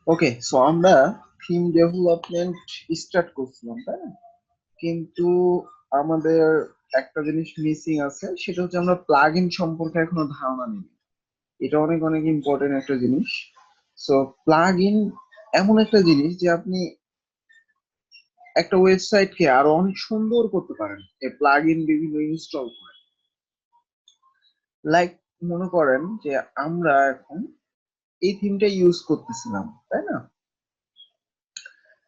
ওকে, so আমরা theme development start করছিলাম, তাই না? কিন্তু আমাদের একটা জিনিস মিসিং আছে, সেটা হচ্ছে আমরা প্লাগ ইন সম্পর্কে এখনো ধারণা নেই। এটা অনেক অনেক ইম্পর্টেন্ট একটা জিনিস। সো প্লাগ ইন এমন একটা জিনিস যে আপনি একটা ওয়েবসাইটকে আরো অনেক সুন্দর করতে পারেন এই প্লাগ ইন বিভিন্ন ইনস্টল করে। লাইক, মনে করেন যে আমরা এখন এই থিমটা ইউজ করতেছিলাম, তাই না?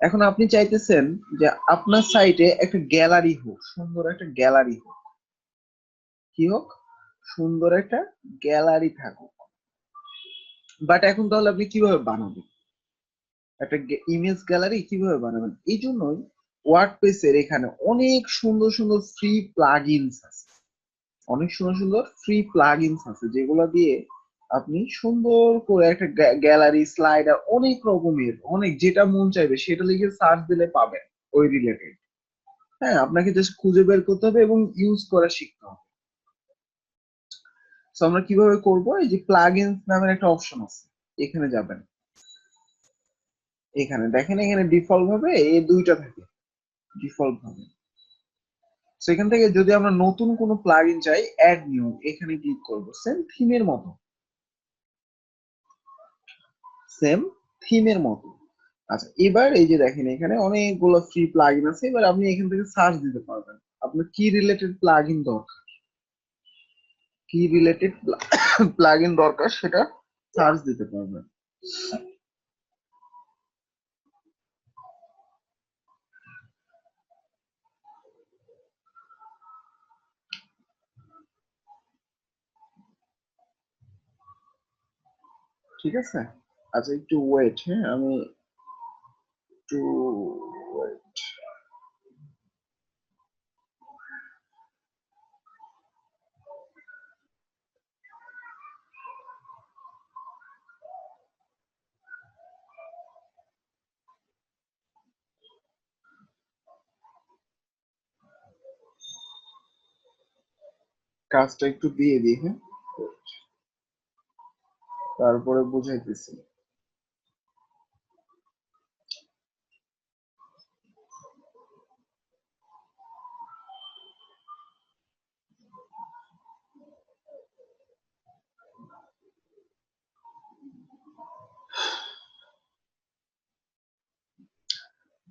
এখন আপনি চাইতেছেন যে আপনার সাইটে একটা গ্যালারি হোক, সুন্দর একটা গ্যালারি হোক। কি হোক? সুন্দর একটা গ্যালারি থাকুক। বাট এখন তাহলে আপনি কিভাবে বানাবেন একটা ইমেজ গ্যালারি? কিভাবে বানাবেন? এই জন্যই ওয়ার্ডপ্রেসের এখানে অনেক সুন্দর সুন্দর ফ্রি প্লাগইনস আছে। অনেক সুন্দর সুন্দর ফ্রি প্লাগইনস আছে যেগুলো দিয়ে আপনি সুন্দর করে একটা গ্যালারি, স্লাইডার, অনেক রকমের, অনেক যেটা মন চাইবে সেটা লিখে সার্চ দিলে পাবেন ওই রিলেটেড। হ্যাঁ, আপনাকে জাস্ট খুঁজে বের করতে হবে এবং ইউজ করা শিখতে হবে। তো আমরা কিভাবে করব? এই যে প্লাগইনস নামের একটা অপশন আছে, এখানে যাবেন। এখানে দেখেন, এখানে ডিফল্ট ভাবে এই দুইটা থাকে, ডিফল্ট ভাবে। তো এখান থেকে যদি আমরা নতুন কোনো প্লাগইন চাই, অ্যাড নিউ, এখানে ক্লিক করব। সেম থিমের মতো, সেম থিমের মতো। আচ্ছা, এবার এই যে দেখেন এখানে অনেকগুলো ফ্রি প্লাগইন আছে। এবার আপনি এখান থেকে সার্চ দিতে পারবেন আপনার কি রিলেটেড প্লাগইন দরকার, কি রিলেটেড প্লাগইন দরকার সেটা সার্চ দিতে পারবেন। ঠিক আছে? আচ্ছা, একটু ওয়েট। হ্যাঁ, আমি একটু ওয়েট। কাজটা একটু দিয়ে দিই, হ্যাঁ, তারপরে বুঝাইতেছি।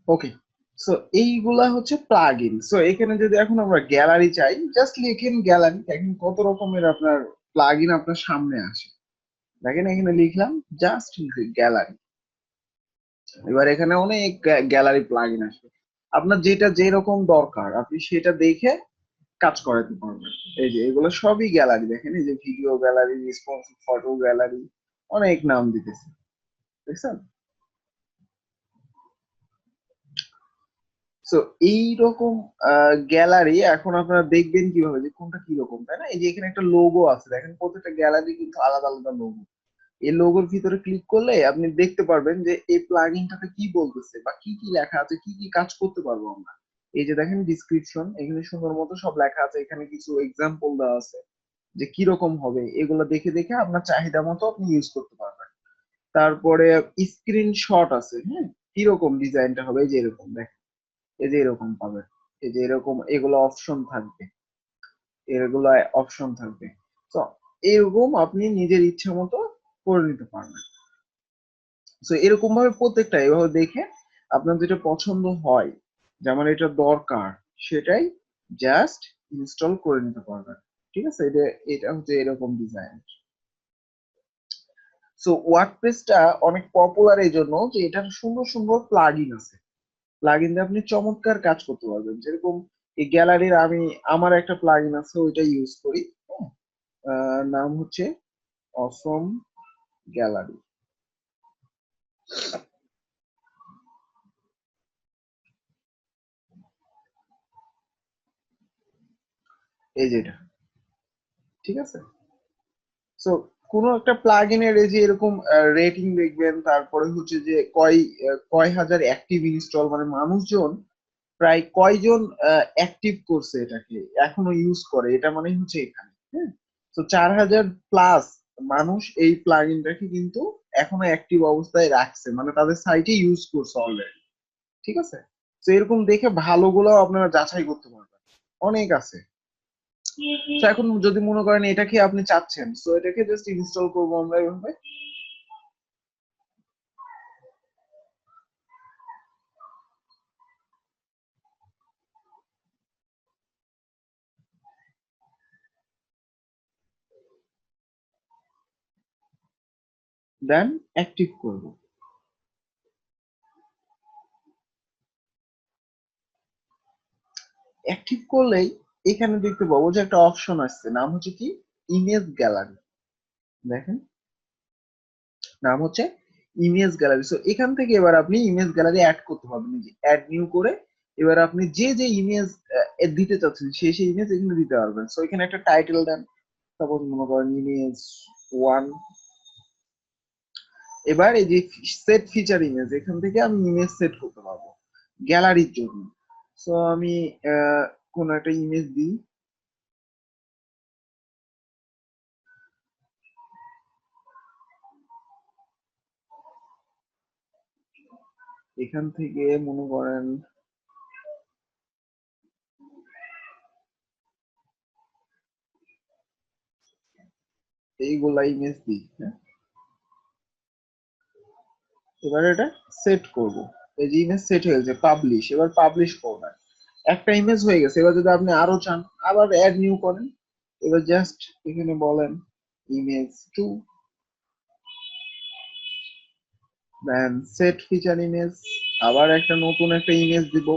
ওকে, সো এইগুলা হচ্ছে প্লাগইন। সো এখানে যদি এখন আমরা গ্যালারি চাই, জাস্ট লিখেন গ্যালারি। দেখেন কত রকমের আপনার প্লাগইন আপনার সামনে আসে। দেখেন এখানে লিখলাম জাস্ট গ্যালারি। এবার এখানে অনেক গ্যালারি প্লাগইন আসবে। আপনার যেটা যেরকম দরকার আপনি সেটা দেখে কাজ করাতে পারবেন। এই যে এগুলো সবই গ্যালারি। দেখেন এই যে video gallery, responsive photo gallery, অনেক নাম দিতেছে, দেখছেন? সো এইরকম গ্যালারি এখন আপনারা দেখবেন কিভাবে যে কোনটা কি রকম, তাই না? এই যে এখানে একটা লোগো আছে, দেখেন প্রত্যেকটা গ্যালারি কিন্তু আলাদা আলাদা লোগো। এই লোগোর ভিতরে ক্লিক করলে আপনি দেখতে পারবেন যে এই প্লাগইনটাতে কি বলতেছে বা কি কি লেখা আছে, কি কি কাজ করতে পারবো আমরা। এই যে দেখেন ডিসক্রিপশন, এখানে সুন্দর মতো সব লেখা আছে। এখানে কিছু এক্সাম্পল দেওয়া আছে যে কি রকম হবে। এগুলো দেখে দেখে আপনার চাহিদা মতো আপনি ইউজ করতে পারবেন। তারপরে স্ক্রিনশট আছে, হ্যাঁ, কিরকম ডিজাইনটা হবে। এই যে এরকম দেখেন, এই যে এরকম পাবেন। এই যে এরকম এগুলো অপশন থাকবে, এগুলো অপশন থাকবে। তো এরকম আপনি নিজের ইচ্ছা মতো করে নিতে পারবেন। তো এরকম ভাবে প্রত্যেকটা এভাবে দেখে আপনার যেটা পছন্দ হয়, যে আমার এটা দরকার, সেটাই জাস্ট ইনস্টল করে নিতে পারবেন। ঠিক আছে? এটা এটা হচ্ছে এরকম ডিজাইন। সো ওয়ার্ডপ্রেসটা অনেক পপুলার এই জন্য যে এটার সুন্দর সুন্দর প্লাগইন আছে। প্লাগইন দিয়ে আপনি চমৎকার কাজ করতে পারবেন। যেরকম এই গ্যালারির আমি আমার একটা প্লাগইন আছে, ওইটা ইউজ করি। হ্যাঁ, নাম হচ্ছে অসম গ্যালারি। এই যে এটা, ঠিক আছে? সো কোনো একটা প্লাগইনের এই যে এরকম রেটিং দেখবেন, তারপরে হচ্ছে যে কয় হাজার অ্যাক্টিভ ইনস্টল, মানে মানুষজন প্রায় কয়জন অ্যাক্টিভ করছে এটাকে, এখনো ইউজ করে, এটা মানে হচ্ছে এখানে। হ্যাঁ, তো 4,000 প্লাস মানুষ এই প্লাগইনটাকে কিন্তু এখনো অ্যাক্টিভ অবস্থায় রাখছে, মানে তাদের সাইটে ইউজ করছে অলরেডি। ঠিক আছে, তো এরকম দেখে ভালোগুলো আপনারা যাচাই করতে পারবেন, অনেক আছে। তো এখন যদি মনে করেন এটাকে আপনি চাচ্ছেন, তো এটাকে জাস্ট ইনস্টল করবো আমরা এভাবে। দেন অ্যাক্টিভ করব। অ্যাক্টিভ করলেই এখানে দেখতে পাবো যে একটা অপশন আসছে, নাম হচ্ছে কি ইমেজ গ্যালারি। দেখেন নাম হচ্ছে ইমেজ গ্যালারি। সো এখান থেকে এবার আপনি ইমেজ গ্যালারি অ্যাড করতে পারবেন, যে অ্যাড নিউ করে এবার আপনি যে যে ইমেজ দিতে চাচ্ছেন সেই সেই ইমেজ এখানে দিতে পারবেন। সো এখানে একটা টাইটেল দেন, সাপোজ মনে করেন ইমেজ 1। এবার এই যে সেট ফিচার ইমেজ, এখান থেকে আমি ইমেজ সেট করতে পারবো গ্যালারির জন্য। সো আমি কোন একটা ইমেজ দিই, এখান থেকে মনে করেন এইগুলা ইমেজ দিই। হ্যাঁ, এবার এটা সেট করব। এই যে ইমেজ সেট হয়ে গেছে, পাবলিশ, এবার পাবলিশ করবেন। একটা ইমেজ হয়ে গেছে, এবার যদি আপনি আরো চান আবার অ্যাড নিউ করেন। এবার জাস্ট এখানে বলেন ইমেজ 2, দেন সেট ফিচার ইমেজ, আবার একটা নতুন একটা ইমেজ দিব।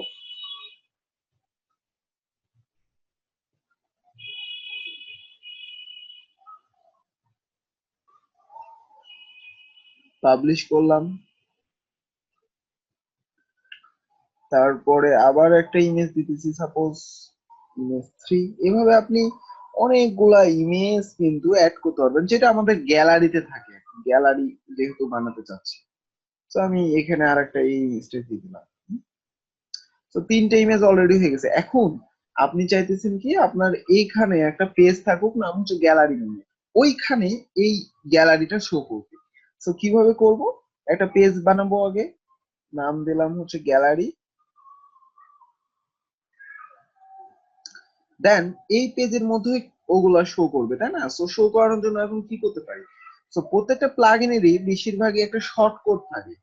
পাবলিশ করলাম, তারপরে আবার একটা ইমেজ দিতেছি, সাপোজ ইমেজ 3। এভাবে আপনি অনেকগুলা ইমেজ কিন্তু অ্যাড করতে পারবেন, যেটা আমাদের গ্যালারিতে থাকে। গ্যালারি যেহেতু বানাতে চাচ্ছি, তো আমি এখানে আর একটা এই ইমেজটা দিয়ে দিলাম। তো 3টে ইমেজ অলরেডি হয়ে গেছে। এখন আপনি চাইতেছেন কি আপনার এইখানে একটা পেজ থাকুক, নাম হচ্ছে গ্যালারি নামে, ওইখানে এই গ্যালারিটা শো করবে। তো কিভাবে করব, একটা পেজ বানাবো আগে, নাম দিলাম হচ্ছে গ্যালারি। দেন এই পেজের মধ্যে ওগুলা শো করবে, তাই না? সো শো করানোর জন্য এখন কি করতে পারি, সো প্রত্যেকটা প্লাগইনেরই বেশিরভাগই একটা শর্টকাট থাকে।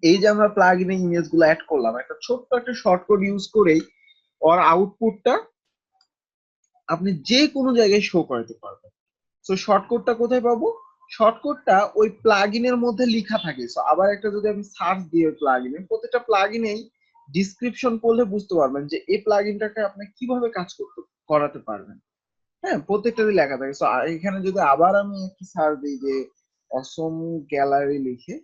এই যে আমরা প্লাগইনে ইমেজ গুলো অ্যাড করলাম, একটা ছোট্ট একটা শর্টকাট ইউজ করেই ওর আউটপুটটা আপনি যে কোনো জায়গায় শো করাতে পারবেন। সো শর্টকাটটা কোথায় পাবো, শর্টকাটটা ওই প্লাগইনের মধ্যে লেখা থাকে। সো আবার একটা যদি আমি সার্চ দিই প্লাগইনে, প্রত্যেকটা প্লাগইনেই ডিসক্রিপশন পড়লে বুঝতে পারবেন যে এই প্লাগইনটাকে আপনি কিভাবে কাজ করতে করাতে পারবেন। হ্যাঁ, প্রত্যেকটারই লেখা থাকে। সো এখানে যদি আবার আমি একটু সার্চ দিই যে অসম গ্যালারি লিখে,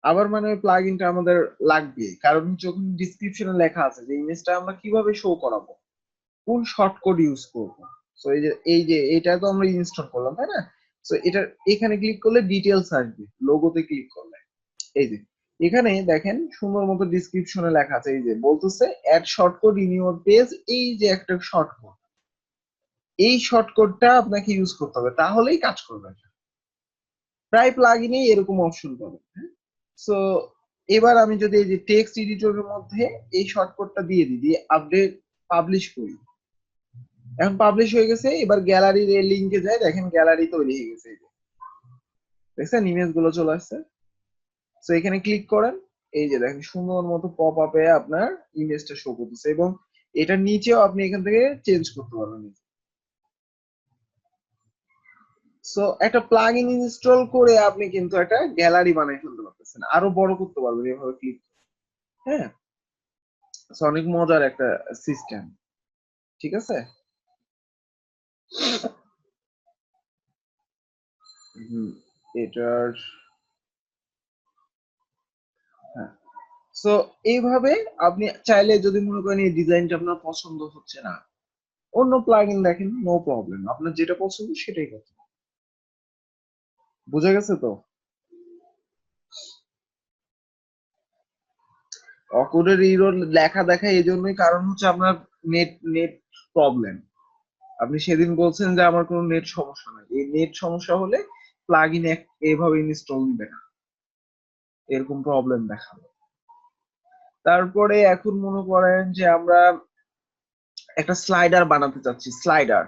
আবার মানে ওই প্লাগইনটা আমাদের লাগবে, কারণ যখন ডিসক্রিপশনে লেখা আছে যে ইমেজটা আমরা কিভাবে শো করাবো, কোন শর্টকাট ইউজ করব। সো এই যে এটা তো আমরা ইনস্টল করলাম, তাই না? সো এটা এখানে ক্লিক করলে ডিটেইলস আসবে, লোগোতে ক্লিক করলে এই যে এখানে দেখেন সুন্দর মতো ডিসক্রিপশনে লেখা আছে, এই যে বলতেছে add shortcut in your page. এই যে একটা শর্টকাট, এই শর্টকাটটা আপনাকে ইউজ করতে হবে, তাহলেই কাজ করবে। প্রায় প্লাগইনে এরকম অপশন পাবেন। সো এবার আমি যদি এই যে টেক্সট এডিটরের মধ্যে এই শর্টকাটটা দিয়ে দিই, দিয়ে আপডেট পাবলিশ করি, এখন পাবলিশ হয়ে গেছে। এবার গ্যালারির এই লিংকে যায়, দেখেন গ্যালারি তৈরি হয়ে গেছে। এই যে দেখছেন ইমেজ গুলো চলে আসছে। তো এখানে ক্লিক করেন, এই যে দেখেন সুন্দর মতো পপ আপে আপনার ইমেজটা শো করতেছে, এবং এটার নিচেও আপনি এখান থেকে চেঞ্জ করতে পারবেন। সো একটা প্লাগইন ইনস্টল করে আপনি কিন্তু একটা গ্যালারি বানিয়ে ফেলতে পারতেছেন, আরো বড় করতে পারবেন এভাবে ক্লিক। হ্যাঁ, অনেক মজার একটা সিস্টেম। ঠিক আছে। হুম, এটার হ্যাঁ। সো এইভাবে আপনি চাইলে যদি মনে করেন এই ডিজাইনটা আপনার পছন্দ হচ্ছে না, অন্য প্লাগইন দেখেন, নো প্রবলেম, আপনার যেটা পছন্দ সেটাই করতে হবে। বুঝা গেছে তো? অকোডের ইরর লেখা দেখা এই জন্যই, কারণ হচ্ছে আপনার নেট নেট প্রবলেম। আপনি সেদিন বলছেন যে আমার কোনো নেট সমস্যা নাই, এই নেট সমস্যা হলে প্লাগ ইন এভাবে ইনস্টল নিবে না, এরকম প্রবলেম দেখাবে। তারপরে এখন মনে করেন যে আমরা একটা স্লাইডার বানাতে চাচ্ছি, স্লাইডার।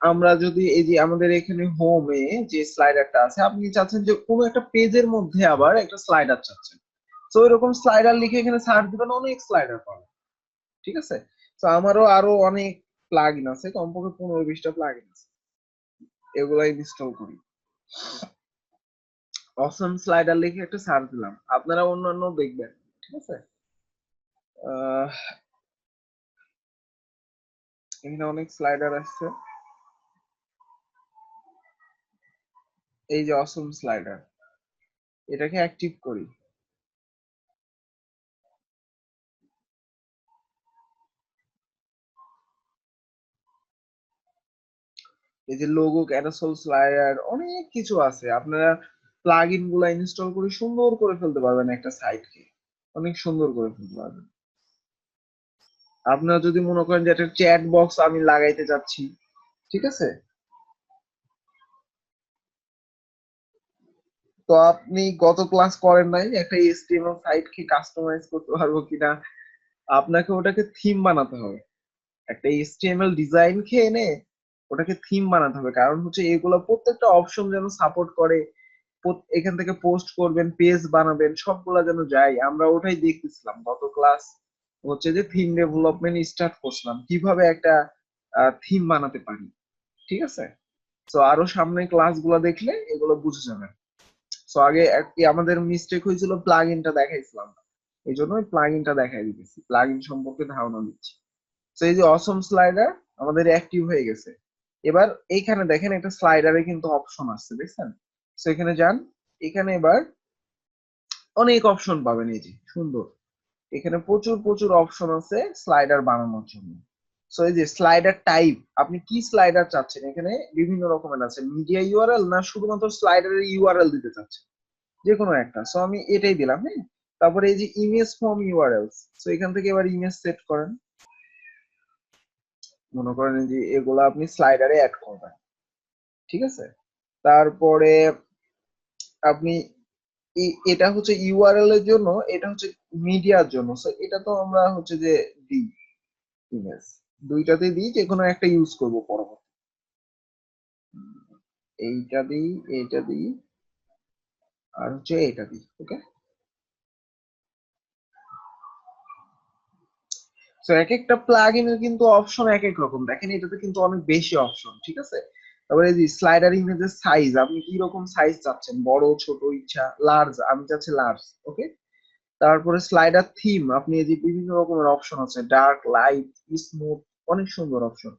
আমরা যদি এই যে আমাদের এখানে হোমে যে স্লাইডারটা আছে, আপনি চাচ্ছেন যে কোনো একটা পেজের মধ্যে আবার একটা স্লাইডার চাচ্ছেন, তো এরকম স্লাইডার লিখে এখানে সার্চ দিবেন, অনেক স্লাইডার পাবেন। ঠিক আছে, তো আমারও আরো অনেক প্লাগ ইন আছে, কমপক্ষে 15-20টা প্লাগ ইন আছে, এগুলো ইনস্টল করি। অসম স্লাইডার লিখে একটা সার্চ দিলাম, আপনারা অন্যান্য দেখবেন। ঠিক আছে, আহ এখানে অনেক স্লাইডার আসছে, এই যে অসম স্লাইডার, এটাকে অ্যাক্টিভ করি। এই যে লোগো, ক্যাটাসল, স্লাইডার, অনেক কিছু আছে, আপনারা প্লাগ ইন গুলা ইনস্টল করে সুন্দর করে ফেলতে পারবেন একটা সাইটকে, অনেক সুন্দর করে ফেলতে পারবেন। আপনারা যদি মনে করেন যে একটা চ্যাট বক্স আমি লাগাইতে যাচ্ছি, ঠিক আছে, তো আপনি গত ক্লাস করেন নাই একটা এইচটিএমএল সাইট কি কাস্টমাইজ করতে পারবো কিনা, আপনাকে ওটাকে থিম বানাতে হবে, একটা এইচটিএমএল ডিজাইন খেয়ে এনে ওটাকে থিম বানাতে হবে, কারণ হচ্ছে এগুলো প্রত্যেকটা অপশন যেন সাপোর্ট করে, এখান থেকে পোস্ট করবেন, পেজ বানাবেন, সবগুলা যেন যায়, আমরা ওটাই দেখতেছিলাম গত ক্লাস হচ্ছে যে থিম ডেভেলপমেন্ট স্টার্ট করছিলাম, কিভাবে একটা থিম বানাতে পারি। ঠিক আছে, তো আরো সামনে ক্লাসগুলো দেখলে এগুলো বুঝে যাবেন। তো আগে আমাদের মিস্টেক হয়েছিল, প্লাগ ইনটা দেখাইছিলাম না, এই জন্য প্লাগ ইনটা দেখাই দিতেছি, প্লাগ ইন সম্পর্কে ধারণা দিচ্ছি। তো এই যে অসম স্লাইডার আমাদের অ্যাক্টিভ হয়ে গেছে। এবার এইখানে দেখেন একটা স্লাইডারে কিন্তু অপশন আসছে, দেখছেন? তো এখানে যান, এখানে এবার অনেক অপশন পাবেন, এই যে সুন্দর, এখানে প্রচুর প্রচুর অপশন আছে স্লাইডার বানানোর জন্য। সো এই যে স্লাইডার টাইপ, আপনি কি স্লাইডার চাচ্ছেন, এখানে বিভিন্ন রকমের আছে, মিডিয়া ইউআরএল না শুধুমাত্র স্লাইডারের ইউআরএল দিতে চাচ্ছেন, যে কোনো একটা। সো আমি এটাই দিলাম, হ্যাঁ। তারপরে এই যে ইমেজ ফর্ম ইউআরএলস, সো এখান থেকে এবার ইমেজ সেট করেন, মনে করেন যে এগুলা আপনি স্লাইডারে অ্যাড করবেন। ঠিক আছে, তারপরে আপনি এটা হচ্ছে ইউআরএল এর জন্য, এটা হচ্ছে মিডিয়ার জন্য, সো এটা তো আমরা হচ্ছে যে দিই ইমেজ, দুইটাতে দিই, যে কোনো একটা ইউজ করব পরবর্তী, এইটা দিই, এইটা দিই, আর হচ্ছে এটা দিই। ওকে, তো এক একটা প্লাগইনের কিন্তু অপশন এক এক রকম, দেখেন এটাতে কিন্তু অনেক বেশি অপশন। ঠিক আছে, তারপরে এই যে স্লাইডার ইমেজের সাইজ, আপনি কি রকম সাইজ চাচ্ছেন, বড় ছোট ইচ্ছা, লার্জ, আমি চাচ্ছি লার্জ। ওকে, তারপরে স্লাইডার থিম, আপনি এই যে বিভিন্ন রকমের অপশন আছে, ডার্ক, লাইট, স্মুথ, অনেক সুন্দর অপশন।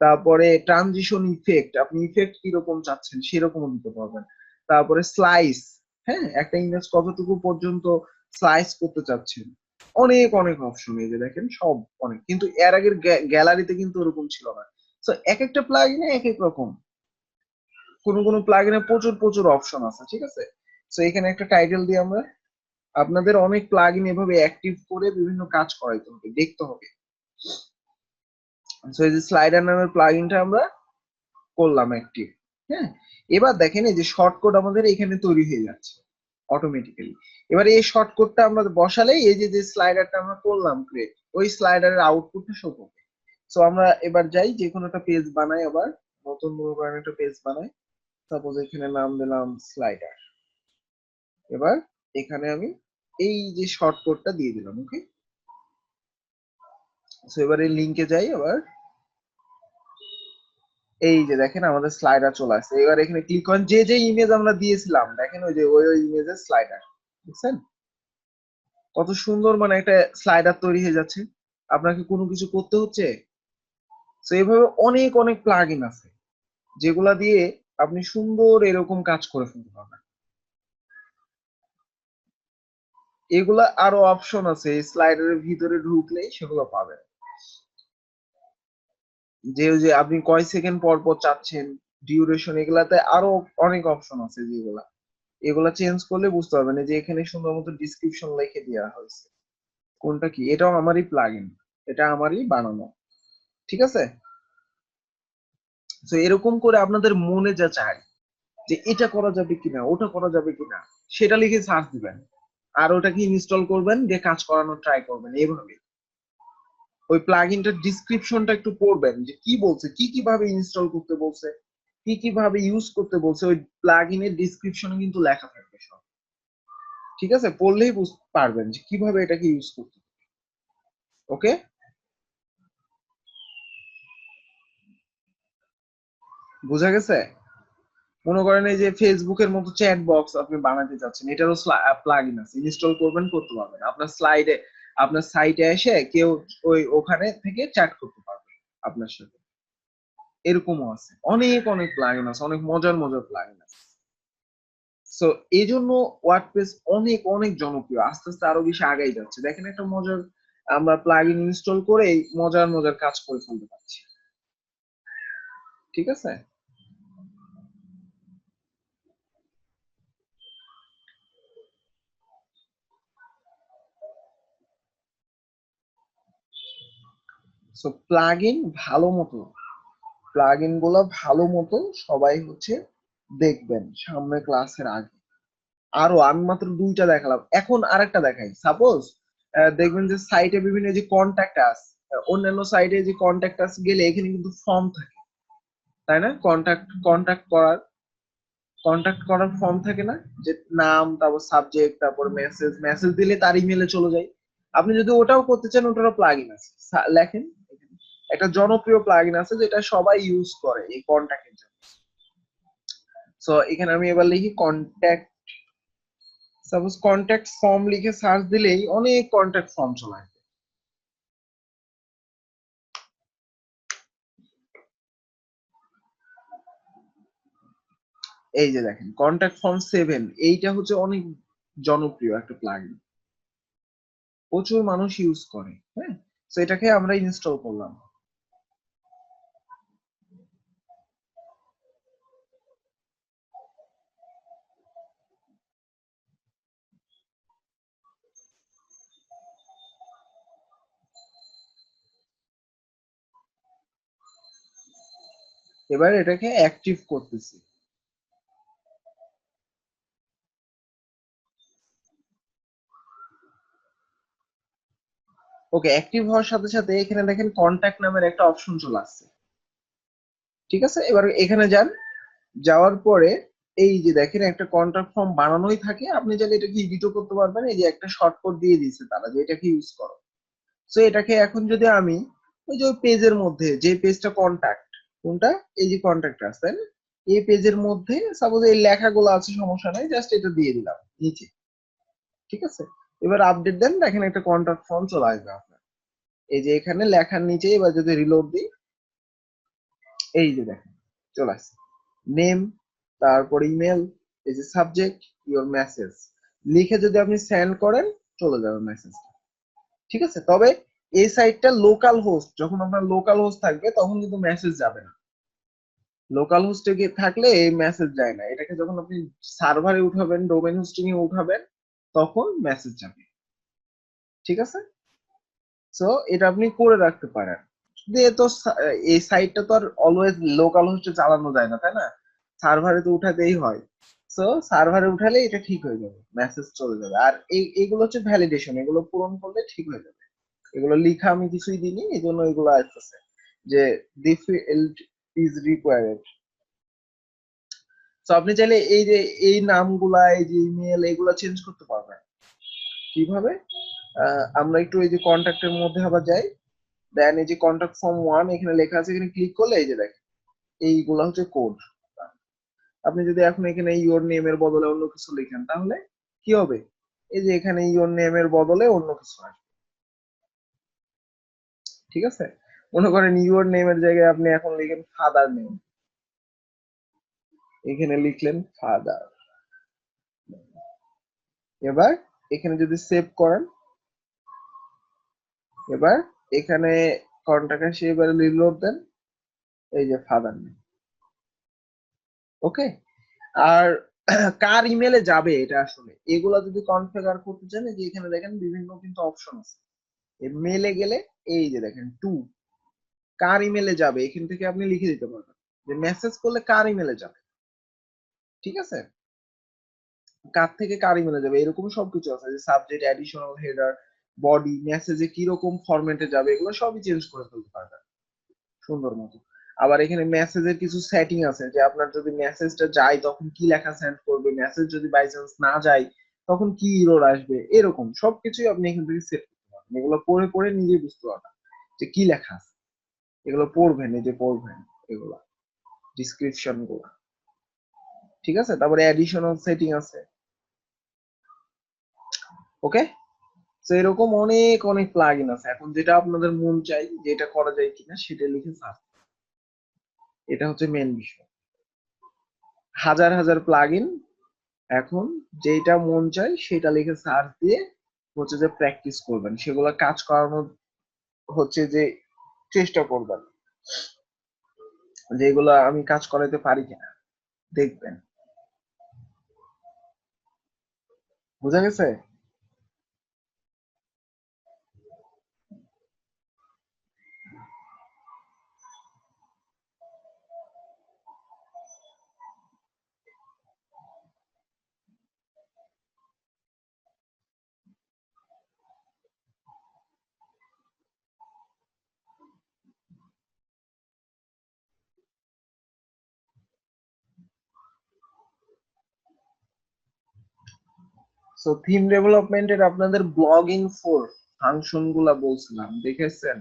তারপরে ট্রানজিশন ইফেক্ট, আপনি ইফেক্ট কিরকম চাচ্ছেন সেরকমও দিতে পারবেন। তারপরে স্লাইস, হ্যাঁ, একটা ইমেজ কতটুকু পর্যন্ত স্লাইস করতে চাচ্ছেন, অনেক অনেক অপশন, এই যে দেখেন সব অনেক, কিন্তু এর আগের গ্যালারিতে কিন্তু ওরকম ছিল না। তো এক একটা প্লাগইনে এক এক রকম, কোন কোন প্লাগইনে প্রচুর প্রচুর অপশন আছে। ঠিক আছে, তো এখানে একটা টাইটেল দিয়ে আমরা, আপনাদের অনেক প্লাগইন এভাবে অ্যাক্টিভ করে বিভিন্ন কাজ করাইতে হবে, দেখতে হবে। সো এই যে স্লাইডার নামের প্লাগইনটা আমরা করলাম অ্যাক্টিভ, হ্যাঁ। এবার দেখেন এই যে শর্টকাট আমাদের এখানে তৈরি হয়ে যাচ্ছে অটোমেটিক্যালি। এবার এই শর্টকাটটা আমরা বসালেই এই যে যে স্লাইডারটা আমরা করলাম ক্রিয়েট, ওই স্লাইডারের আউটপুটটা শো করবে। সো আমরা এবার যাই, যে কোনো একটা পেজ বানাই, আবার নতুন মনে করেন একটা পেজ বানাই, সাপোজ এখানে নাম দিলাম স্লাইডার। এবার এখানে আমি এই যে শর্টকাটটা দিয়ে দিলাম। ওকে, সো এবার এই লিংকে যাই, আবার এই যে দেখেন আমাদের স্লাইডার চলে আসছে। এবার এখানে ক্লিক করেন, যে যে ইমেজ আমরা দিয়েছিলাম দেখেন ওই যে ওই ইমেজের স্লাইডার, বুঝছেন কত সুন্দর, মানে একটা স্লাইডার তৈরি হয়ে যাচ্ছে, আপনাকে কোনো কিছু করতে হচ্ছে। তো এইভাবে অনেক অনেক প্লাগইন আছে যেগুলা দিয়ে আপনি সুন্দর এরকম কাজ করে ফেলতে পারবেন। এগুলা আরো অপশন আছে, স্লাইডারের ভিতরে ঢুকলেই সেগুলো পাবেন, যে ওই যে আপনি কয় সেকেন্ড পর পর চাচ্ছেন, ডিউরেশন, এগুলাতে আরো অনেক অপশন আছে, যেগুলা এগুলা চেঞ্জ করলে বুঝতে পারবেন। এই যে এখানে সুন্দর মতো ডিসক্রিপশন লিখে দেওয়া হয়েছে, কোনটা কি, এটাও আমারই প্লাগইন, এটা আমারই বানানো। ঠিক আছে, তো এরকম করে আপনাদের মনে যা চায় যে এটা করা যাবে কিনা, ওটা করা যাবে কিনা, সেটা লিখে সার্চ দিবেন, আর ওটাকে ইনস্টল করবেন, দিয়ে কাজ করানোর ট্রাই করবেন। এইভাবে ওই প্লাগইনটার ডিসক্রিপশনটা একটু পড়বেন যে কি বলছে, কি কিভাবে ইনস্টল করতে বলছে, কি কিভাবে ইউজ করতে বলছে, ওই প্লাগইনের ডিসক্রিপশনে কিন্তু লেখা থাকবে সব। ঠিক আছে, পড়লেই বুঝতে পারবেন যে কিভাবে এটাকে ইউজ করতে। ওকে, বোঝা গেছে? মনে করেন এই যে ফেসবুকের মতো চ্যাট বক্স আপনি বানাতে চাচ্ছেন, এটারও প্লাগইন আছে, ইনস্টল করবেন, করতে পারবেন। আপনার স্লাইডে, আপনার সাইটে এসে কেউ ওই ওখানে থেকে চ্যাট করতে পারবে আপনার সাথে। এরকমও আছে, অনেক অনেক প্লাগইন আছে, অনেক মজার মজার প্লাগইন আছে। সো এই জন্য ওয়ার্ডপ্রেস অনেক অনেক জনপ্রিয়, আস্তে আস্তে আরো বেশি আগাই যাচ্ছে। দেখেন একটা মজার, আমরা প্লাগইন ইনস্টল করে মজার মজার কাজ করে ফেলতে পারছি। ঠিক আছে, সো প্লাগইন ভালো মতো, প্লাগইন গুলো ভালো মতো সবাই হচ্ছে দেখবেন সামনে ক্লাসের আগে। আরো আমি মাত্র দুইটা দেখালাম, এখন আরেকটা দেখাই। সাপোজ দেখবেন যে সাইটে বিভিন্ন যে কন্ট্যাক্ট আস, অন্যান্য সাইটে যে কন্ট্যাক্ট আস গেলে এখানে কিন্তু ফর্ম থাকে, তাই না? কন্ট্যাক্ট করার ফর্ম থাকে না, যে নাম, তারপর সাবজেক্ট, তারপর মেসেজ, মেসেজ দিলে তার ইমেলে চলে যায়। আপনি যদি ওটাও করতে চান, ওটারও প্লাগইন আছে। লেখেন, একটা জনপ্রিয় প্লাগইন আছে যেটা সবাই ইউজ করে এই কন্ট্যাক্টের জন্য। সো এখানে আমি এবার লিখি কন্ট্যাক্ট, সাপোজ কন্ট্যাক্ট ফর্ম লিখে সার্চ দিলেই অনেক কন্ট্যাক্ট ফর্ম চলে আসবে। এই যে দেখেন কন্ট্যাক্ট ফর্ম 7, এইটা হচ্ছে অনেক জনপ্রিয় একটা প্লাগইন, প্রচুর মানুষ ইউজ করে। হ্যাঁ, তো এটাকে আমরা ইনস্টল করলাম। এবার এটাকে অ্যাক্টিভ করতেছি। ওকে, অ্যাক্টিভ হওয়ার সাথে সাথে এখানে দেখেন কন্ট্যাক্ট নামের একটা অপশন চলে আসছে। ঠিক আছে, এবার এখানে যান, যাওয়ার পরে এই যে দেখেন একটা কন্ট্যাক্ট ফর্ম বানানোই থাকে, আপনি চাইলে এটাকে এডিটও করতে পারবেন। এই যে একটা শর্টকাট দিয়ে দিয়েছে তারা যে এটাকে ইউজ করো। সো এটাকে এখন যদি আমি ওই যে পেজের মধ্যে যে পেজটা কন্ট্যাক্ট, কোনটা, এই যে কন্ট্যাক্ট আছে তাই না, এই পেজের মধ্যে সাপোজ এই লেখাগুলো আছে, সমস্যা নাই, জাস্ট এটা দিয়ে দিলাম নিচে। ঠিক আছে, এবার আপডেট দেন, দেখেন একটা কন্ট্যাক্ট ফর্ম চলে আসবে আপনার। এই যে এখানে লেখার নিচে এবার যদি রিলোড দিই, এই যে দেখেন চলে আসছে নেম, তারপর ইমেল, এই যে সাবজেক্ট, ইওর মেসেজ লিখে যদি আপনি সেন্ড করেন, চলে যাবে মেসেজটা। ঠিক আছে, তবে এই সাইটটা লোকাল হোস্ট, যখন আপনার লোকাল হোস্ট থাকবে তখন কিন্তু মেসেজ যাবে না। লোকাল হোস্টে গিয়ে থাকলে এই মেসেজ যায় না, এটাকে যখন আপনি সার্ভারে উঠাবেন, ডোমেইন হোস্টিং এ উঠাবেন, তখন মেসেজ যাবে। ঠিক আছে, সো এটা আপনি করে রাখতে পারেন। দিয়ে তো এই সাইটটা তো আর অলওয়েজ লোকাল হোস্টে চালানো যায় না, তাই না? সার্ভারে তো উঠাতেই হয়। সো সার্ভারে উঠালে এটা ঠিক হয়ে যাবে, মেসেজ চলে যাবে। আর এইগুলো হচ্ছে ভ্যালিডেশন, এগুলো পূরণ করলে ঠিক হয়ে যাবে। এগুলো লিখা আমি কিছুই দিইনি, এই জন্য এগুলো আসতেছে যে দি ফিল্ড ইজ রিকোয়ার্ড। তো আপনি চাইলে এই যে এই নামগুলা, এই যে ইমেল, এগুলা চেঞ্জ করতে পারবেন। কিভাবে? আমরা একটু এই যে কন্ট্যাক্টের মধ্যে আবার যাই, দেন এই যে কন্ট্যাক্ট ফর্ম 1 এখানে লেখা আছে, এখানে ক্লিক করলে এই যে দেখেন এইগুলা হচ্ছে কোড। আপনি যদি এখন এখানে ইওর নেম এর বদলে অন্য কিছু লিখেন, তাহলে কি হবে? এই যে এখানে ইওর নেম এর বদলে অন্য কিছু আসবে। ঠিক আছে, মনে করেন ইওর নেম এর জায়গায় আপনি এখন লিখেন ফাদার নেম, এখানে লিখলেন ফাদার। এবার এখানে যদি সেভ করেন, এবার এখানে কন্টাক্ট আসে, এবার রিলোড দেন, এই যে ফাদার নেম। ওকে, আর কার ইমেলে যাবে এটা আসলে এগুলা যদি কনফিগার করতে চান, এই যে এখানে দেখেন বিভিন্ন কিন্তু অপশন আছে। এই মেলে গেলে এই যে দেখেন টু, কার ইমেলে যাবে এখান থেকে আপনি লিখে দিতে পারবেন। যে মেসেজ করলে কার ইমেলে যাবে, ঠিক আছে, কার থেকে কার ইমেলে যাবে, এরকম সবকিছু আছে, যে সাবজেক্ট, অ্যাডিশনাল হেডার, বডি, মেসেজে কিরকম ফরম্যাটে যাবে, এগুলো সবই চেঞ্জ করে ফেলতে পারবেন সুন্দর মতো। আবার এখানে মেসেজের কিছু সেটিং আছে, যে আপনার যদি মেসেজটা যায় তখন কি লেখা সেন্ড করবে, মেসেজ যদি বাই চান্স না যায় তখন কি ইরর আসবে, এরকম সবকিছুই আপনি এখান থেকে সেট করতে পারবেন। এগুলো পড়ে পড়ে নিজে বুঝতে পারবেন যে কি লেখা আছে, এগুলো পড়বেন, এই যে পড়বেন এগুলো ডিসক্রিপশন গুলো, ঠিক আছে। তারপরে অ্যাডিশনাল সেটিং আছে, ওকে। তো এরকম অনেক অনেক প্লাগইন আছে, এখন যেটা আপনাদের মন চাই যে এটা করা যায় কিনা সেটা লিখে সার্চ, এটা হচ্ছে মেন বিষয়। হাজার হাজার প্লাগইন, এখন যেটা মন চাই সেটা লিখে সার্চ দিয়ে হচ্ছে যে প্র্যাকটিস করবেন, সেগুলো কাজ করানোর হচ্ছে যে চেষ্টা করবেন, যেগুলো আমি কাজ করাইতে পারি কিনা দেখবেন, বুঝা গেছে। সো থিম ডেভেলপমেন্টের আপনাদের ব্লগিং ফোর ফাংশন গুলা বলছিলাম, দেখেছেন,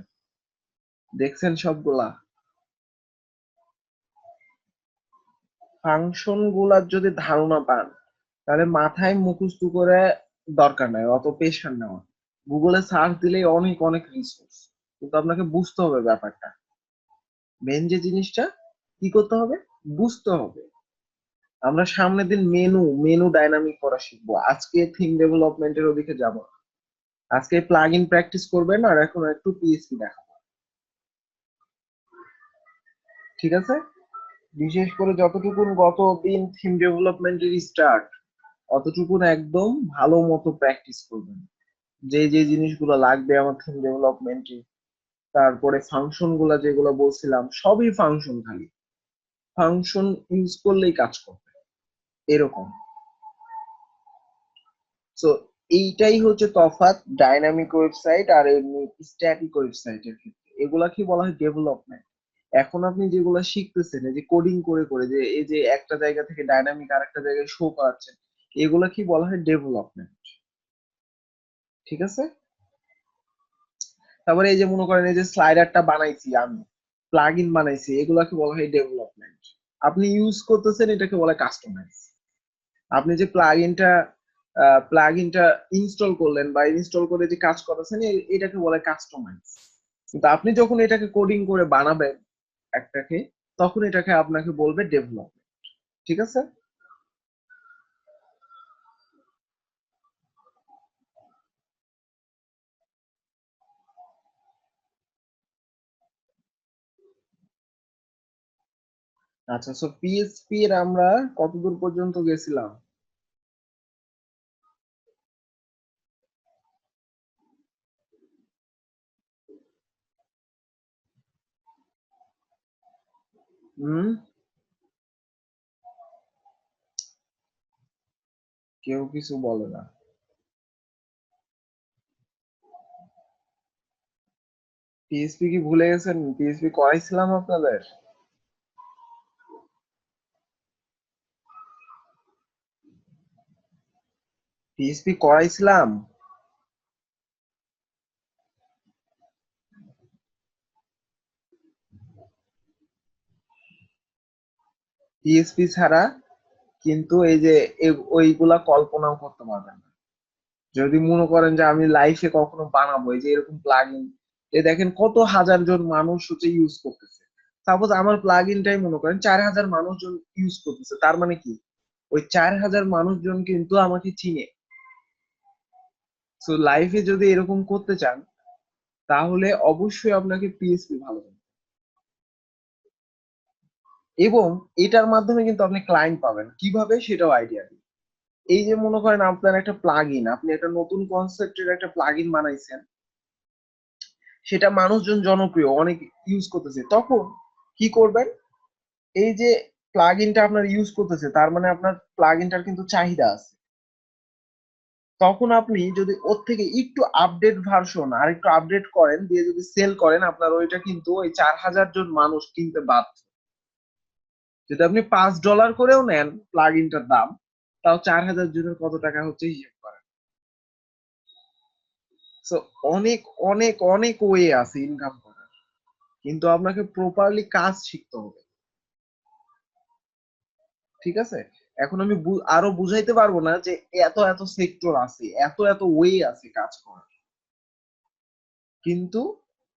দেখছেন সবগুলা ফাংশন গুলার যদি ধারণা পান তাহলে মাথায় মুখস্থ করে দরকার নাই অত পেশার নেওয়া, গুগলে সার্চ দিলেই অনেক অনেক রিসোর্স, কিন্তু আপনাকে বুঝতে হবে ব্যাপারটা, মেন যে জিনিসটা কি করতে হবে, বুঝতে হবে। আমরা সামনের দিন মেনু মেনু ডাইনামিক করা শিখবো, আজকে থিম ডেভেলপমেন্টের ওদিকে যাব না, আজকে প্লাগ ইন প্র্যাকটিস করবেন আর এখন একটু পিএসপি দেখাবো, ঠিক আছে। বিশেষ করে যতটুকুন গত দিন থিম ডেভেলপমেন্টের স্টার্ট, অতটুকুন একদম ভালো মতো প্র্যাকটিস করবেন, যে যে জিনিসগুলো লাগবে আমার থিম ডেভেলপমেন্টে, তারপরে ফাংশন গুলা যেগুলো বলছিলাম সবই ফাংশন, খালি ফাংশন ইউজ করলেই কাজ করবে, এরকম। সো এইটাই হচ্ছে তফাৎ ডাইনামিক ওয়েবসাইট আর এমনি স্ট্যাটিক ওয়েবসাইটের ক্ষেত্রে, এগুলা কি বলা হয় ডেভেলপমেন্ট। এখন আপনি যেগুলো শিখতেছেন, এই যে কোডিং করে করে যে এই যে একটা জায়গা থেকে ডাইনামিক আর একটা জায়গায় শো করাচ্ছেন, এগুলা কি বলা হয় ডেভেলপমেন্ট, ঠিক আছে। তারপরে এই যে মনে করেন এই যে স্লাইডারটা বানাইছি আমি, প্লাগ ইন বানাইছি, এগুলাকে বলা হয় ডেভেলপমেন্ট। আপনি ইউজ করতেছেন, এটাকে বলে কাস্টমাইজ। আপনি যে প্লাগ ইনটা ইনস্টল করলেন বা ইনস্টল করে যে কাজ করেছেন, এটাকে বলে কাস্টমাইজ। কিন্তু আপনি যখন এটাকে কোডিং করে বানাবেন একটাকে, তখন এটাকে আপনাকে বলবে ডেভেলপমেন্ট, ঠিক আছে। আচ্ছা, সো পিএইচপি এর আমরা কতদূর পর্যন্ত গেছিলাম? হুম, কেউ কিছু বলে না। পিএইচপি কি ভুলে গেছেন? পিএইচপি করাইছিলাম আপনাদের, পিএইচপি করাইছিলাম। পিএইচপি ছাড়া কিন্তু এই যে ওইগুলা কল্পনাও করতে পারবেন না, যদি মনে করেন যে আমি লাইফে কখনো বানাবো এই যে এরকম প্লাগইন, এ দেখেন কত হাজার জন মানুষ হচ্ছে ইউজ করতেছে। সাপোজ আমার প্লাগইনটাই মনে করেন 4,000 মানুষজন ইউজ করতেছে, তার মানে কি ওই 4,000 মানুষজন কিন্তু আমাকে চিনে। তো লাইফে যদি এরকম করতে চান তাহলে অবশ্যই আপনাকে পিএইচপি ভালো জানতে হবে। এবং এটার মাধ্যমে কিন্তু আপনি ক্লায়েন্ট পাবেন কিভাবে সেটাও আইডিয়া দিই। এই যে মনে করেন আপনার একটা প্লাগইন, আপনি একটা নতুন কনসেপ্টের একটা প্লাগইন বানাইছেন, সেটা মানুষজন জনপ্রিয় অনেক ইউজ করতেছে, তখন কি করবেন, এই যে প্লাগইনটা আপনার ইউজ করতেছে, তার মানে আপনার প্লাগইনটার কিন্তু চাহিদা আছে। তখন আপনি যদি ওর থেকে একটু আপডেট ভার্সন আর একটু আপডেট করেন, দিয়ে যদি সেল করেন, আপনার ওইটা কিন্তু ওই 4000 জন মানুষ কিনতে বাধ্য। যদি আপনি $5 করেও নেন প্লাগইনটার দাম, তাও 4000 জনের কত টাকা হচ্ছে হিসেব করেন। সো অনেক অনেক অনেক ওয়ে আছে ইনকাম করার, কিন্তু আপনাকে প্রপারলি কাজ শিখতে হবে। ঠিক আছে, এখন আমি আরো বুঝাইতে পারবো না যে এত এত সেক্টর আছে, এত এত ওয়ে আছে কাজ করার। কিন্তু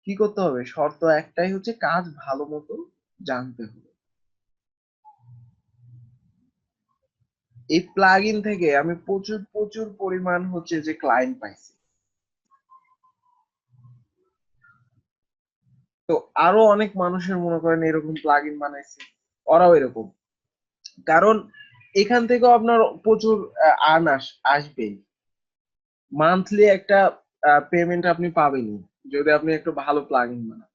কি করতে হবে, শর্ত একটাই হচ্ছে কাজ ভালো মতো জানতে হবে। এই প্লাগ ইন থেকে আমি প্রচুর প্রচুর পরিমাণ হচ্ছে যে ক্লায়েন্ট পাইছি। তো আরো অনেক মানুষের মনে করেন এরকম প্লাগ ইন বানাইছে, ওরাও এরকম। কারণ এখান থেকেও আপনার প্রচুর আর্ন আসবে, মান্থলি একটা পেমেন্ট আপনি পাবেনই যদি আপনি একটু ভালো প্লাগ ইন বানান।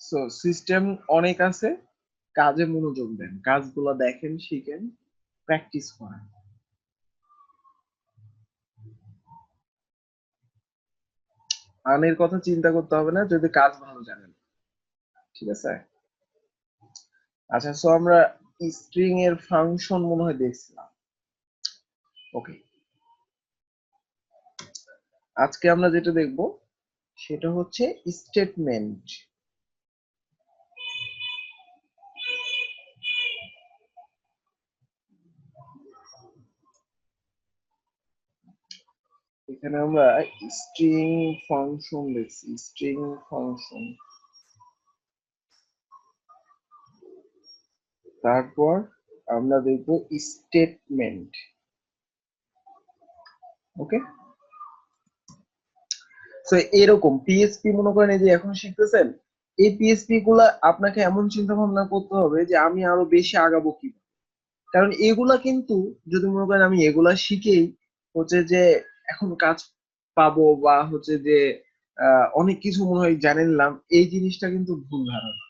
সো সিস্টেম অনেক আছে, কাজে মনোযোগ দেন, কাজগুলো দেখেন, শিখেন, প্র্যাকটিস করেন। আর্নের কথা চিন্তা করতে হবে না যদি কাজ ভালো জানেন। ঠিক আছে, আচ্ছা। সো আমরা স্ট্রিং এর ফাংশন মনে হয় দেখছিলাম। ওকে, আজকে আমরা যেটা দেখব সেটা হচ্ছে স্টেটমেন্ট। এখানে আমরা স্ট্রিং ফাংশন দেখছি, স্ট্রিং ফাংশন। তারপর আমরা দেখব স্টেটমেন্ট। ওকে, তো এরকম পিএইচপি মনে করেন এই যে এখন শিখতেছেন, এই পিএইচপি গুলা আপনাকে এমন চিন্তা ভাবনা করতে হবে যে আমি আরো বেশি আগাবো কি। কারণ এগুলা কিন্তু যদি মনে করেন আমি এগুলা শিখেই হচ্ছে যে এখন কাজ পাবো বা হচ্ছে যে অনেক কিছু মনে হয় জানে নিলাম, এই জিনিসটা কিন্তু ভুল ধারণা।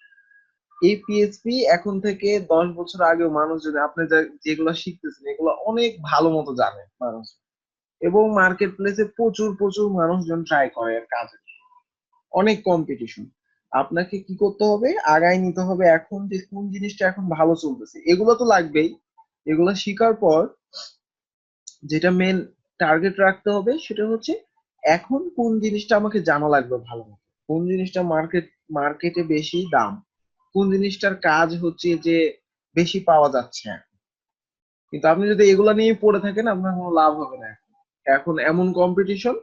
এই পিএইচপি এখন থেকে 10 বছর আগেও মানুষ যদি আপনি যেগুলো শিখতেছেন এগুলো অনেক ভালো মতো জানে মানুষ, এবং মার্কেট প্লেসে প্রচুর প্রচুর মানুষজন ট্রাই করে এর কাজে, অনেক কম্পিটিশন। আপনাকে কি করতে হবে, আগায় নিতে হবে এখন যে কোন জিনিসটা এখন ভালো চলতেছে, এগুলো তো লাগবেই। এগুলো শিখার পর যেটা মেন টার্গেট রাখতে হবে সেটা হচ্ছে এখন কোন জিনিসটা আমাকে জানা লাগবে ভালো মতো, কোন জিনিসটা মার্কেটে বেশি দাম, কোন জিনিসটার কাজ হচ্ছে যে বেশি পাওয়া যাচ্ছে। কিন্তু আপনি যদি এগুলা নিয়ে পড়ে থাকেন আপনার কোনো লাভ হবে না। এখন এমন কম্পিটিশন,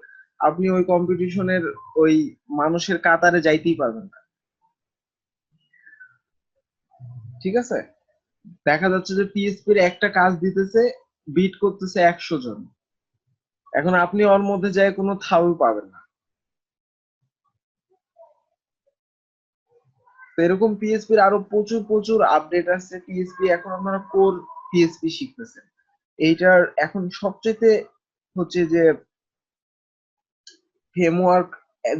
আপনি ওই কম্পিটিশনের ওই মানুষের কাতারে যাইতেই পারবেন না। ঠিক আছে, দেখা যাচ্ছে যে পিএসপির একটা কাজ দিতেছে, বিট করতেছে 100 জন, এখন আপনি ওর মধ্যে যায় কোনো থাউই পাবেন না। তো এরকম পিএসপির আরো প্রচুর প্রচুর আপডেট আসছে। পিএসপি এখন আপনারা কোর পিএসপি শিখতেছেন, এইটার এখন সবচেয়ে হচ্ছে যে ফ্রেমওয়ার্ক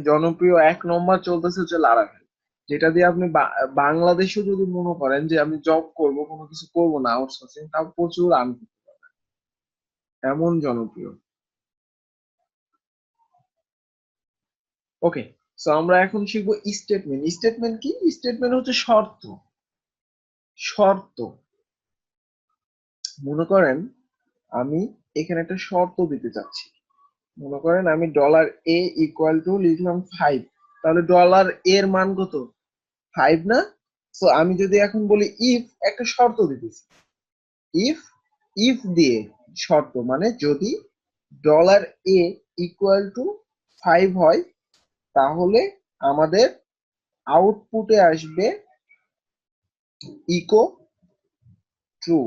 জনপ্রিয় 1 নম্বর চলতেছে হচ্ছে লারাভেল, যেটা দিয়ে আপনি বাংলাদেশেও যদি মনে করেন যে আমি জব করব, কোনো কিছু করব না আউটসোর্সিং, তাও প্রচুর আর্ন করতে পারবেন, এমন জনপ্রিয়। ওকে, সো আমরা এখন শিখবো স্টেটমেন্ট। স্টেটমেন্ট কি? স্টেটমেন্ট হচ্ছে শর্ত। শর্ত, মনে করেন আমি এখানে একটা শর্ত দিতে চাচ্ছি। মনে করেন আমি $a = লিখলাম 5, তাহলে $এর মান কত? 5 না? সো আমি যদি এখন বলি ইফ, একটা শর্ত দিতেছি, ইফ, ইফ দিয়ে শর্ত মানে যদি $a = 5 হয়, তাহলে আমাদের আউটপুটে আসবে ইকো ট্রু।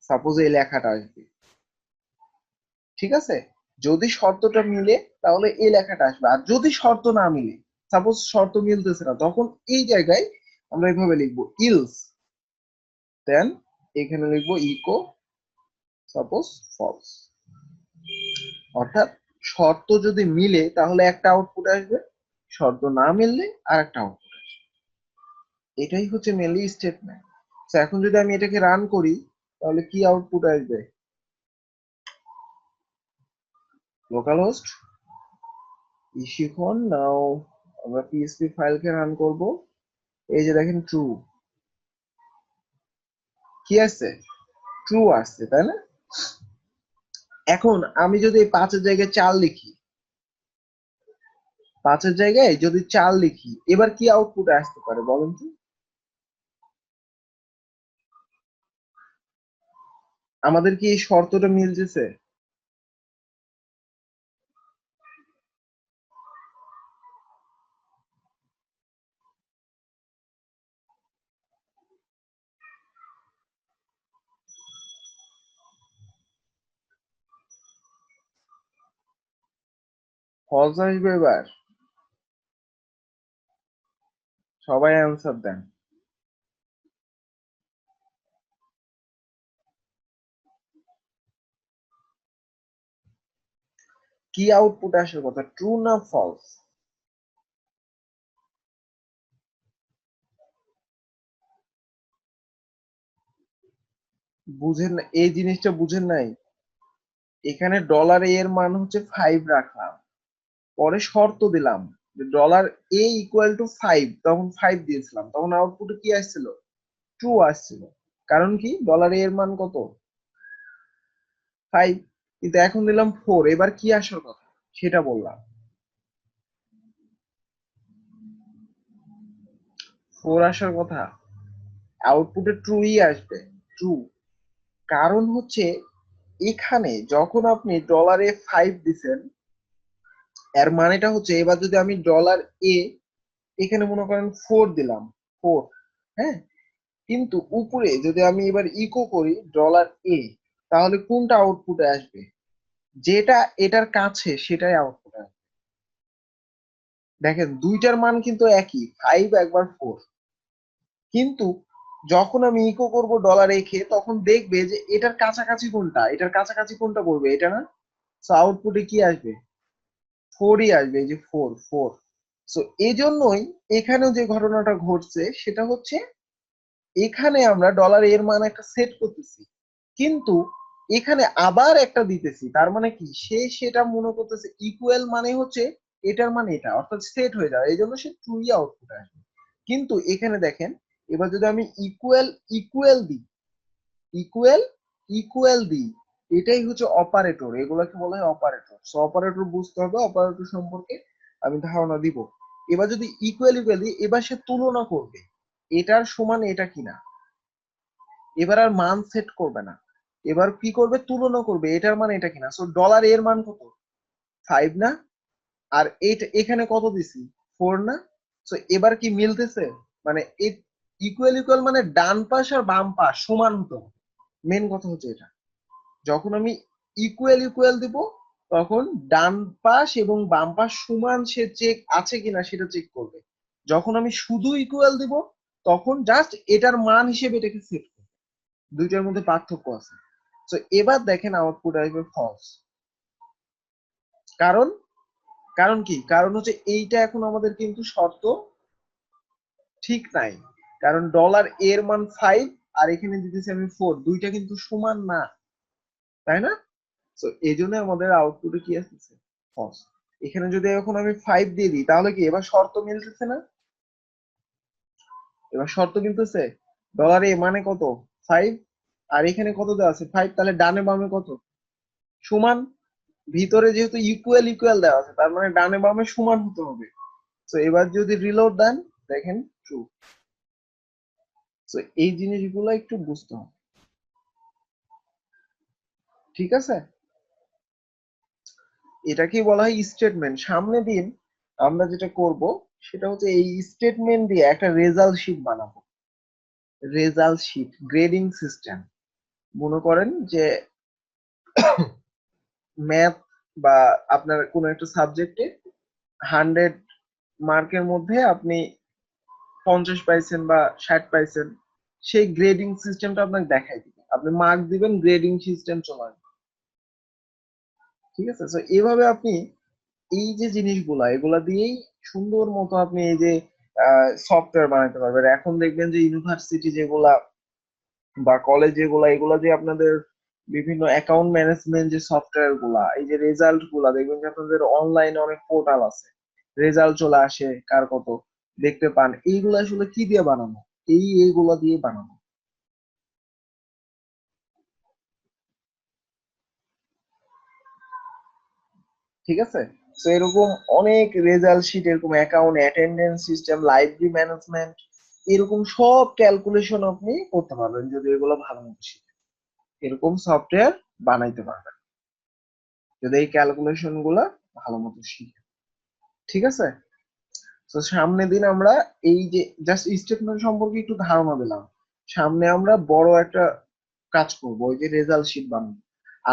সাপোজ এই লেখাটা আসবে। ঠিক আছে, যদি শর্তটা মিলে তাহলে এই লেখাটা আসবে, আর যদি শর্ত না মিলে, সাপোজ শর্ত মিলতেছে না, তখন এই জায়গায় আমরা এইভাবে লিখবো ইলস। দেন এখানে লিখবো ইকো সাপোজ ফলস, অর্থাৎ শর্ত যদি মিলে তাহলে একটা আউটপুট আসবে, শর্ত না মিললে আর একটা আউটপুট আসবে। এটাই হচ্ছে মেনলি স্টেটমেন্ট। এখন যদি আমি এটাকে রান করি তাহলে কি আউটপুট আসবে? লোকাল হোস্ট শিখন নাও আমরা পিএসপি ফাইলকে রান করব। এই যে দেখেন ট্রু, কি আসছে? ট্রু আসছে, তাই না? এখন আমি যদি 5-এর জায়গায় 4 লিখি, 5-এর জায়গায় যদি 4 লিখি, এবার কি আউটপুট আসতে পারে বলেন তো? আমাদের কি এই শর্তটা মিলতেছে? ফলস আসবে এবার? সবাই অ্যান্সার দেন। কি আউটপুট আসার কথা, ট্রু না ফলস? বুঝেন না? এই জিনিসটা বুঝেন নাই? এখানে ডলার এর মান হচ্ছে 5 রাখলাম, পরে শর্ত দিলাম যে ডলার এ ইকুয়াল টু 5, তখন 5 দিয়েছিলাম, তখন আউটপুটে কি আসছিল? ট্রু আসছিল। কারণ কি, ডলার এর মান কত? 5। কিন্তু এখন দিলাম 4, এবার কি আসার কথা সেটা বললাম। 4 আসার কথা, আউটপুটে ট্রুই আসবে, ট্রু। কারণ হচ্ছে এখানে যখন আপনি ডলারে 5 দিছেন, এর মানেটা হচ্ছে এবার যদি আমি ডলার এ এখানে মনে করেন 4 দিলাম, 4, হ্যাঁ, কিন্তু উপরে যদি আমি এবার ইকো করি ডলার এ, তাহলে কোনটা আউটপুটে আসবে? যেটা এটার কাছে সেটাই আউটপুট আসবে। দেখেন দুইটার মান কিন্তু একই, 5 একবার 4, কিন্তু যখন আমি ইকো করব ডলার এ তখন দেখবে যে এটার কাছাকাছি কোনটা, এটার কাছাকাছি কোনটা পড়বে, এটা না? সো আউটপুটে কি আসবে? 4ই আসবে, এই যে 4 4। সো এই জন্যই এখানেও যে ঘটনাটা ঘটছে সেটা হচ্ছে এখানে আমরা ডলার এর মান একটা সেট করতেছি, কিন্তু এখানে আবার একটা দিতেছি, তার মানে কি সে সেটা মনে করতেছে ইকুয়াল মানে হচ্ছে এটার মানে এটা, অর্থাৎ সেট হয়ে যাবে, এই জন্য সে ট্রুই আউটপুট আসবে। কিন্তু এখানে দেখেন, এবার যদি আমি ইকুয়াল ইকুয়াল দিই, ইকুয়াল ইকুয়াল দিই, এটাই হচ্ছে অপারেটর, এগুলোকে বলা হয় অপারেটর। সো অপারেটর বুঝতে হবে, অপারেটর সম্পর্কে আমি ধারণা দিব। এবার যদি ইকুয়াল ইকুয়াল দিই, এবার সে তুলনা করবে এটার সমান এটা কিনা, এবার আর মান সেট করবে না, এবার কি করবে, তুলনা করবে এটার মান এটা কিনা। সো ডলার এর মান কত? 5 না? আর এইটা এখানে কত দিছি? 4 না? সো এবার কি মিলতেছে? মানে ইকুয়াল ইকুয়াল মানে ডান পাশ আর বাম পাশ সমান হতে হবে। মেন কথা হচ্ছে এটা, যখন আমি ইকুয়াল ইকুয়াল দিব তখন ডান পাশ এবং বাম পাশ সমান সে চেক আছে কিনা সেটা চেক করবে। যখন আমি শুধু ইকুয়াল দিব তখন জাস্ট এটার মান হিসেবে এটাকে সেট করবে। দুইটার মধ্যে পার্থক্য আছে। তো এবার দেখেন আউটপুট আসবে ফলস। কারণ, কারণ কি, কারণ হচ্ছে এইটা এখন আমাদের কিন্তু শর্ত ঠিক নাই। কারণ ডলার এর মান 5 আর এখানে দিতেছি আমি 4, দুইটা কিন্তু সমান না, তাই না? তো এই জন্য আমাদের আউটপুটে কি আসতেছে? ফলস। এখানে যদি এখন আমি 5 দিয়ে দিই তাহলে কি এবার শর্ত মিলতেছে না? এবার শর্ত মিলতেছে, ডলার এ মানে কত? 5, আর এখানে কত দেওয়া আছে? 5, তাহলে ডানে বামে কত? সমান। ভিতরে যেহেতু ইকুয়াল ইকুয়াল দেওয়া আছে তার মানে ডানে বামে সমান হতে হবে। তো এবার যদি রিলোড দেন, দেখেন ট্রু। তো এই জিনিসগুলো একটু বুঝতে হবে, ঠিক আছে? এটাকেই বলা হয় স্টেটমেন্ট। সামনে দিন আমরা যেটা করব সেটা হচ্ছে এই স্টেটমেন্ট দিয়ে একটা রেজাল্ট শিট বানাবো। Result sheet, grading system. মনে করেন যে ম্যাথ বা আপনার কোনো একটা সাবজেক্টে 100 মার্কের মধ্যে আপনি 50 পাইছেন বা 60 পাইছেন, সেই গ্রেডিং সিস্টেমটা আপনাকে দেখাই দিবে, আপনি মার্ক দিবেন, গ্রেডিং সিস্টেম চলে আসবে। ঠিক আছে, তো এইভাবে আপনি এই যে জিনিসগুলা এগুলা দিয়েই সুন্দর মতো আপনি এই যে সফটওয়্যার বানাতে পারবেন। এখন দেখবেন যে ইউনিভার্সিটি যেগুলা বা কলেজ যেগুলা, এগুলা যে আপনাদের বিভিন্ন অ্যাকাউন্ট ম্যানেজমেন্ট যে সফটওয়্যার গুলা, এই যে রেজাল্ট গুলা, দেখবেন যে আপনাদের অনলাইনে অনেক পোর্টাল আছে, রেজাল্ট চলে আসে কার কত দেখতে পান। এইগুলা আসলে কি দিয়ে বানানো? এইগুলা দিয়ে বানানো। ঠিক আছে, তো এরকম অনেক রেজাল্ট শিট, এরকম account attendance system, library management, এরকম সব ক্যালকুলেশন আপনি করতে পারবেন যদি এগুলো ভালো মতো শিখেন। এরকম সফটওয়্যার বানাইতে পারবেন যদি এই ক্যালকুলেশন গুলা ভালো মতো শিখেন। ঠিক আছে, তো সামনে দিন আমরা এই যে জাস্ট স্টেটমেন্ট সম্পর্কে একটু ধারণা দিলাম, সামনে আমরা বড় একটা কাজ করব, ওই যে রেজাল্ট শিট বানাবো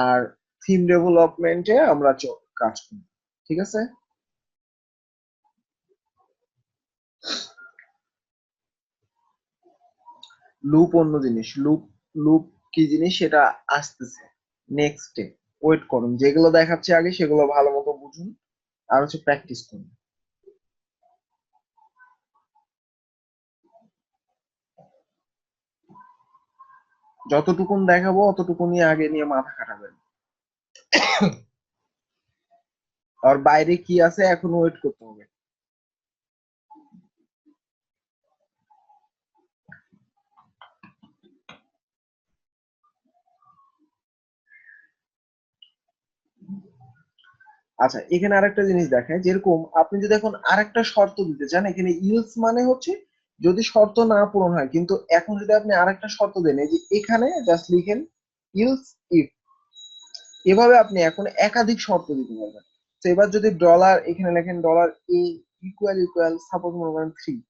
আর থিম ডেভেলপমেন্টে আমরা কাজ করব। ঠিক আছে, লুপ অন্য জিনিস, লুপ লুপ কি জিনিস সেটা আসতেছে নেক্সটে, ওয়েট করুন, যেগুলো দেখাচ্ছে আগে সেগুলো ভালো মতো বুঝুন আর হচ্ছে প্র্যাকটিস করুন। যতটুকুন দেখাবো অতটুকুনি আগে নিয়ে মাথা খাটাবেন, আর বাইরে কি আছে এখন ওয়েট করতে হবে। আচ্ছা, এখানে আরেকটা জিনিস দেখায়, যেরকম আপনি যদি এখন আরেকটা শর্ত দিতে চান, এখানে ইলস মানে হচ্ছে যদি শর্ত না পূরণ হয়, কিন্তু এখন যদি আপনি আরেকটা শর্ত দেন, এই যে এখানে জাস্ট লিখেন ইলস ইফ, এভাবে আপনি এখন একাধিক শর্ত দিতে পারবেন। তো এবার যদি ডলার এখানে লেখেন ডলার এ ইকুয়াল ইকুয়াল সাপোজ মনে করেন 3,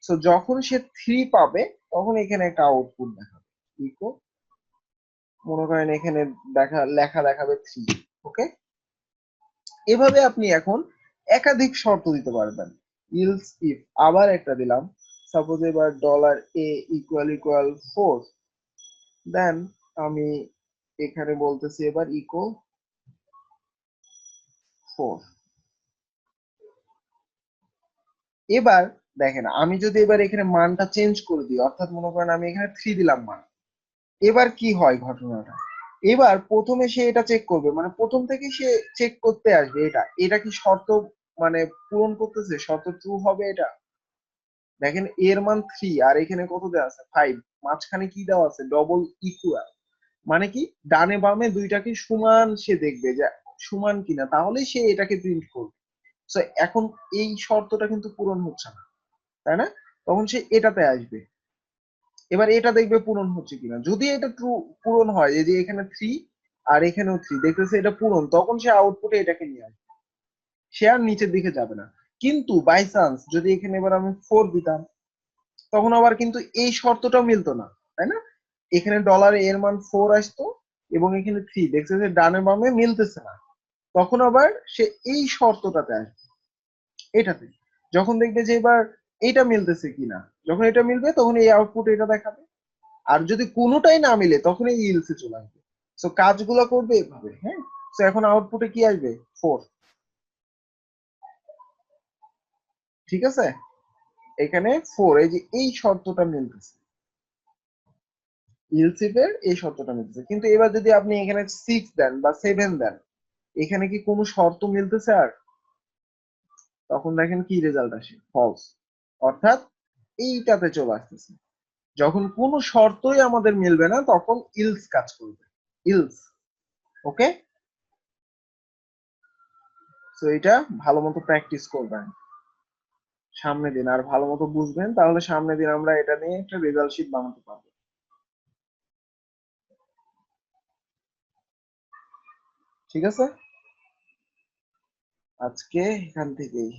সো যখন সে 3 পাবে তখন এখানে একটা আউটপুট দেখাবে ইকো, মনে করেন এখানে লেখা দেখাবে 3। ওকে, এভাবে আপনি এখন একাধিক শর্ত দিতে পারবেন। ইলস ইফ আবার একটা দিলাম, সাপোজ এবার ডলার এ ইকুয়াল ইকুয়াল 4, দেন আমি এখানে বলতেছি এবার ইকো 4। এবার দেখেন, আমি যদি এবার এখানে মানটা চেঞ্জ করে দিই, অর্থাৎ মনে করেন আমি এখানে 3 দিলাম মান, এবার কি হয় ঘটনাটা, এবার প্রথমে সে এটা চেক করবে, মানে প্রথম থেকে সে চেক করতে আসবে এটা এটা কি শর্ত মানে পূরণ করতেছে, শর্ত ট্রু হবে এটা। দেখেন এর মান 3 আর এখানে কত দেওয়া আছে 5, মাঝখানে কি দেওয়া আছে ডবল ইকুয়াল, মানে কি ডানে বামে দুইটাকে সমান সে দেখবে যে সমান কিনা, তাহলেই সে এটাকে প্রিন্ট করবে। তো এখন এই শর্তটা কিন্তু পূরণ হচ্ছে না, তাই না? তখন সে এটাতে আসবে, এবার এটা দেখবে পূরণ হচ্ছে কিনা, যদি এটা ট্রু পূরণ হয়, এই যে এখানে 3 আর এখানেও 3 দেখতেছে এটা পূরণ, তখন সে আউটপুটে এটাকে নিয়ে আসবে, সে আর নিচের দিকে যাবে না। কিন্তু বাই চান্স যদি এখানে এবার আমি 4 দিতাম, তখন আবার কিন্তু এই শর্তটাও মিলতো না, তাই না? এখানে ডলারে এর মান 4 আসতো এবং এখানে 3 দেখছে যে ডানে বামে মিলতেছে না, তখন আবার সে এই শর্তটাতে আসবে, এটাতে যখন দেখবে যে এবার এটা মিলতেছে কিনা, যখন এটা মিলবে তখন এই আউটপুট এটা দেখাবে, আর যদি কোনোটাই না মিলে তখন এই ইলসে চলে আসবে। সো কাজগুলো করবে এভাবে, হ্যাঁ। সো এখন আউটপুটে কি আসবে 4। ঠিক আছে, এখানে 4, এই যে এই শর্তটা মিলতেছে, ইলসিফের এই শর্তটা মিলতেছে, কিন্তু এবার যদি আপনি এখানে 6 দেন বা 7 দেন, এখানে কি কোনো শর্ত মিলতেছে আর? তখন দেখেন কি রেজাল্ট আসে, ফলস, অর্থাৎ এইটাতে চলে আসতেছে। যখন কোনো শর্তই আমাদের মিলবে না তখন ইলস কাজ করবে, ইলস। ওকে, তো এটা ভালো মতো প্র্যাকটিস করবেন সামনে দিন, আর ভালো মতো বুঝবেন, তাহলে সামনে দিন আমরা এটা নিয়ে একটা রেজাল্ট শিট বানাতে পারবো। ঠিক আছে, আজকে এখান থেকেই।